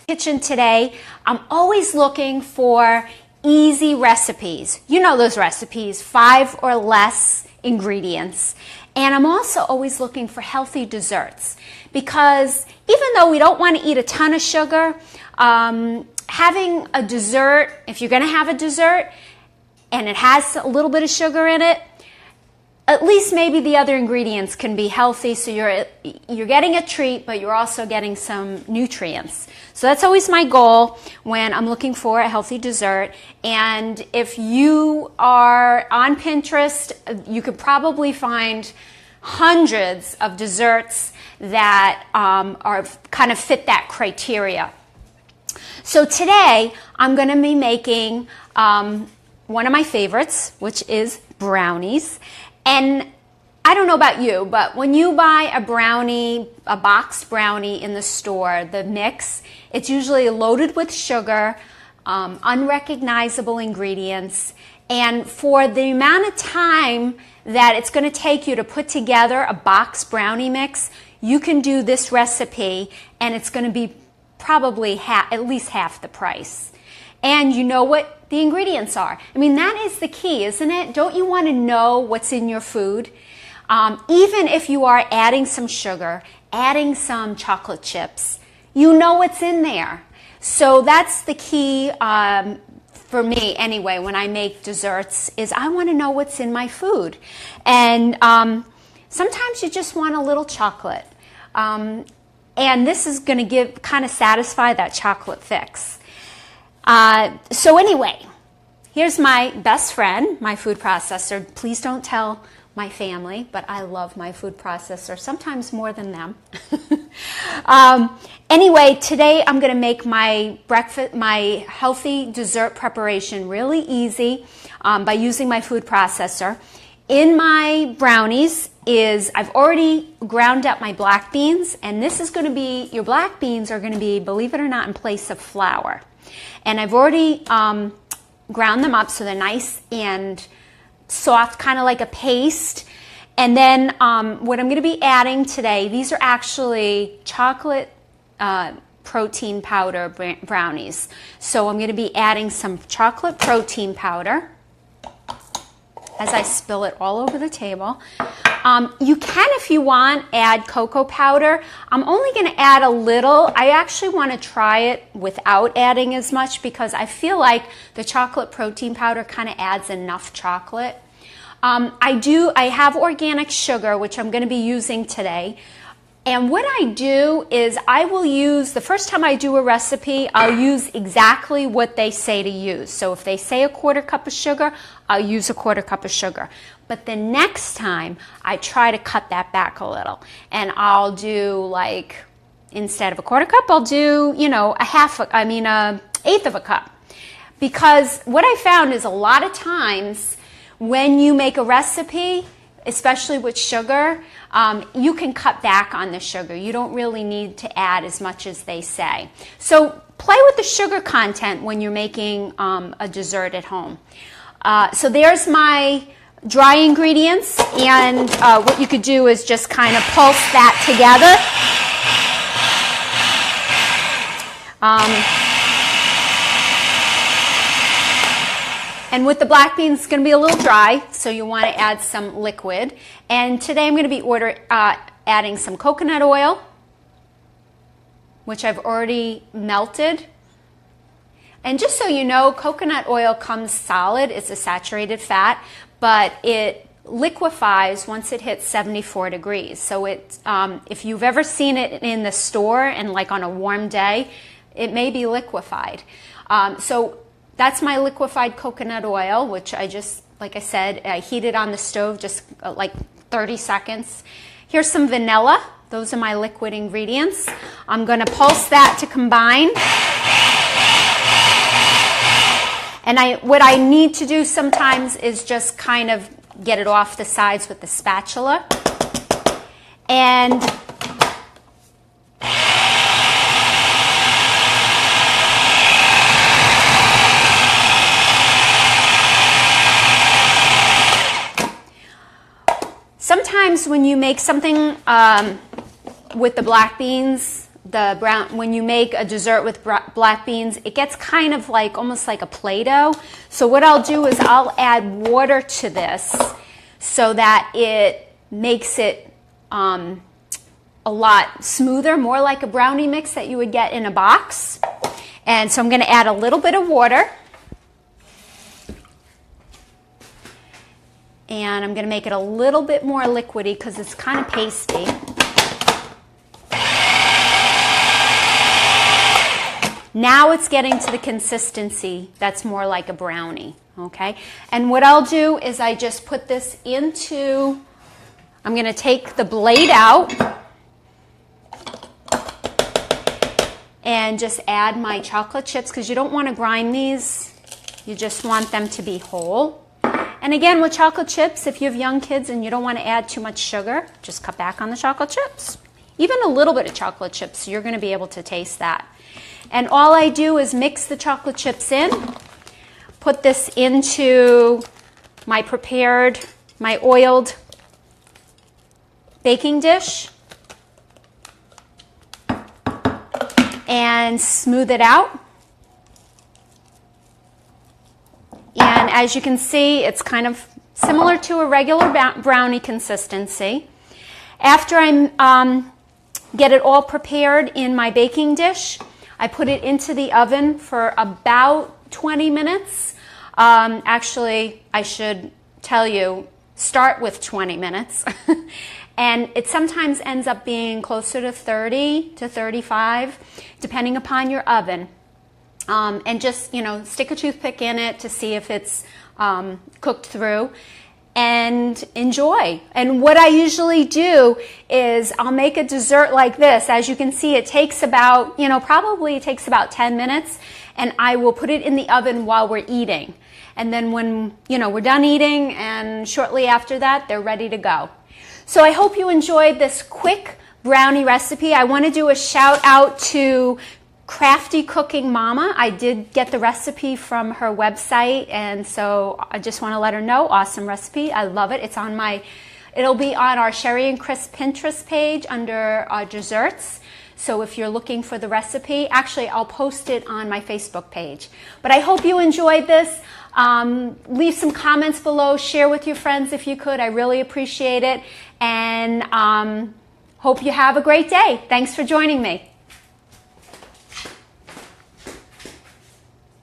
Kitchen today, I'm always looking for easy recipes. You know those recipes, 5 or less ingredients. And I'm also always looking for healthy desserts because even though we don't want to eat a ton of sugar, having a dessert, if you're going to have a dessert and it has a little bit of sugar in it, at least maybe the other ingredients can be healthy, so you're getting a treat, but you're also getting some nutrients. So that's always my goal when I'm looking for a healthy dessert. And if you are on Pinterest, you could probably find hundreds of desserts that are kind of fit that criteria. So today I'm going to be making one of my favorites, which is brownies. And I don't know about you, but when you buy a brownie, a boxed brownie in the store, the mix, it's usually loaded with sugar, unrecognizable ingredients, and for the amount of time that it's going to take you to put together a boxed brownie mix, you can do this recipe and it's going to be probably at least half the price. And you know what the ingredients are. I mean, that is the key, isn't it? Don't you want to know what's in your food? Even if you are adding some sugar, adding some chocolate chips, you know what's in there. So that's the key for me anyway when I make desserts, is I want to know what's in my food. And sometimes you just want a little chocolate. And this is going to kind of satisfy that chocolate fix. So anyway, here's my best friend, my food processor. Please don't tell my family, but I love my food processor, sometimes more than them. Anyway, today I'm going to make my breakfast, my healthy dessert preparation really easy by using my food processor. In my brownies I've already ground up my black beans, and this is going to be, your black beans are going to be, believe it or not, in place of flour. And I've already ground them up so they're nice and soft, kind of like a paste. And then what I'm going to be adding today, these are actually chocolate protein powder brownies. So I'm going to be adding some chocolate protein powder as I spill it all over the table. You can, if you want, add cocoa powder. I'm only going to add a little. I actually want to try it without adding as much because I feel like the chocolate protein powder kind of adds enough chocolate. I have organic sugar, which I'm going to be using today. And what I do is I will use, the first time I do a recipe, I'll use exactly what they say to use. So if they say a 1/4 cup of sugar, I'll use a 1/4 cup of sugar. But the next time, I try to cut that back a little. And I'll do, like, instead of a 1/4 cup, I'll do, you know, an eighth of a cup. Because what I found is a lot of times when you make a recipe, especially with sugar, you can cut back on the sugar. You don't really need to add as much as they say. So play with the sugar content when you're making a dessert at home. So there's my dry ingredients, and what you could do is just kind of pulse that together. And with the black beans, it's going to be a little dry, so you want to add some liquid. And today I'm going to be adding some coconut oil, which I've already melted. And just so you know, coconut oil comes solid. It's a saturated fat, but it liquefies once it hits 74 degrees. So if you've ever seen it in the store and like on a warm day, it may be liquefied. So that's my liquefied coconut oil, which I just, like I said, I heated on the stove just like 30 seconds. Here's some vanilla. Those are my liquid ingredients. I'm going to pulse that to combine. And what I need to do sometimes is just kind of get it off the sides with the spatula. And sometimes when you make something with the black beans, when you make a dessert with black beans, it gets kind of like almost like a Play-Doh. So what I'll do is I'll add water to this so that it makes it a lot smoother, more like a brownie mix that you would get in a box. And so I'm going to add a little bit of water. And I'm going to make it a little bit more liquidy because it's kind of pasty. Now it's getting to the consistency that's more like a brownie, okay? And what I'll do is I just put this into, I'm going to take the blade out and just add my chocolate chips because you don't want to grind these. You just want them to be whole. And again, with chocolate chips, if you have young kids and you don't want to add too much sugar, just cut back on the chocolate chips. Even a little bit of chocolate chips, you're going to be able to taste that. And all I do is mix the chocolate chips in, put this into my oiled baking dish, and smooth it out. And as you can see, it's kind of similar to a regular brownie consistency. After I get it all prepared in my baking dish, I put it into the oven for about 20 minutes. Actually, I should tell you, start with 20 minutes. And it sometimes ends up being closer to 30 to 35, depending upon your oven. And just, stick a toothpick in it to see if it's cooked through and enjoy. And what I usually do is I'll make a dessert like this. As you can see, it takes about, probably it takes about 10 minutes, and I will put it in the oven while we're eating. And then when, we're done eating and shortly after that, they're ready to go. So I hope you enjoyed this quick brownie recipe. I want to do a shout out to Crafty Cooking Mama. I did get the recipe from her website, and so I just want to let her know, awesome recipe. I love it. It'll be on our Sherry and Chris Pinterest page under desserts. So if you're looking for the recipe, actually I'll post it on my Facebook page. But I hope you enjoyed this. Leave some comments below, share with your friends if you could. I really appreciate it, and hope you have a great day. Thanks for joining me.